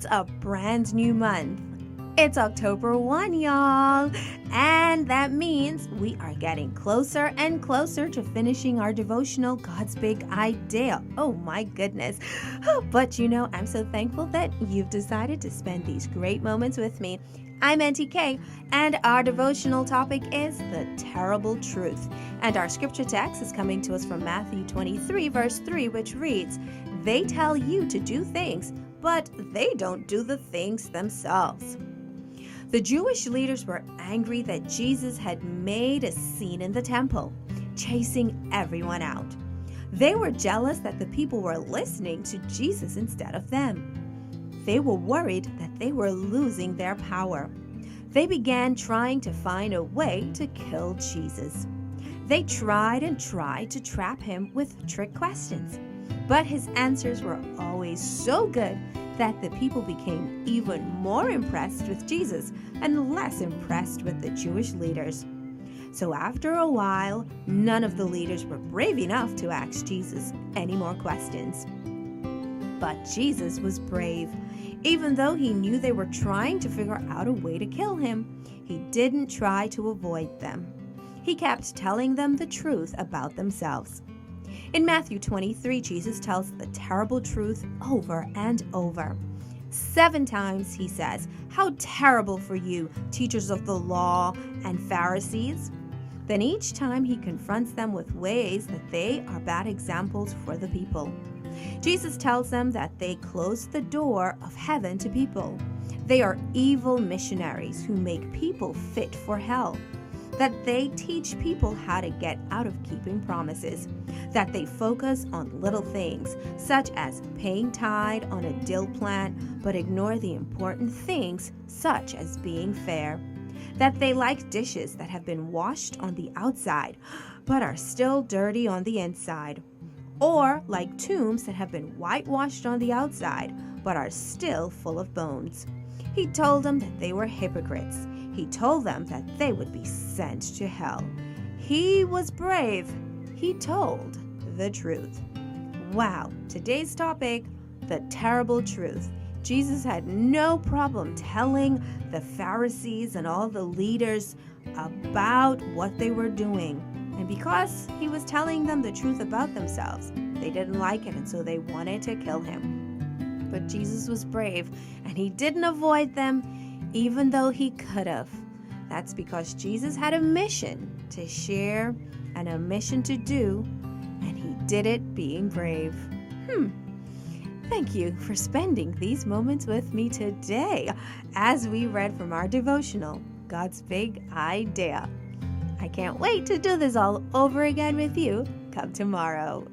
It's a brand new month. It's October 1, y'all. And that means we are getting closer and closer to finishing our devotional, God's Big Idea. Oh my goodness. But I'm so thankful that you've decided to spend these great moments with me. I'm Auntie Kay, and our devotional topic is the terrible truth. And our scripture text is coming to us from Matthew 23, verse 3, which reads, "They tell you to do things, but they don't do the things themselves." The Jewish leaders were angry that Jesus had made a scene in the temple, chasing everyone out. They were jealous that the people were listening to Jesus instead of them. They were worried that they were losing their power. They began trying to find a way to kill Jesus. They tried and tried to trap him with trick questions, but his answers were always so good that the people became even more impressed with Jesus and less impressed with the Jewish leaders. So after a while, none of the leaders were brave enough to ask Jesus any more questions. But Jesus was brave. Even though he knew they were trying to figure out a way to kill him, he didn't try to avoid them. He kept telling them the truth about themselves. In Matthew 23, Jesus tells the terrible truth over and over. 7 times he says, "How terrible for you, teachers of the law and Pharisees." Then each time he confronts them with ways that they are bad examples for the people. Jesus tells them that they close the door of heaven to people. They are evil missionaries who make people fit for hell. That they teach people how to get out of keeping promises. That they focus on little things, such as paying tithe on a dill plant, but ignore the important things, such as being fair. That they like dishes that have been washed on the outside, but are still dirty on the inside. Or like tombs that have been whitewashed on the outside, but are still full of bones. He told them that they were hypocrites. He told them that they would be sent to hell. He was brave. He told the truth. Wow, today's topic, the terrible truth. Jesus had no problem telling the Pharisees and all the leaders about what they were doing. And because he was telling them the truth about themselves, they didn't like it, and so they wanted to kill him. But Jesus was brave, and he didn't avoid them, even though he could have. That's because Jesus had a mission to share and a mission to do, and he did it being brave. Thank you for spending these moments with me today as we read from our devotional, God's Big Idea. I can't wait to do this all over again with you come tomorrow.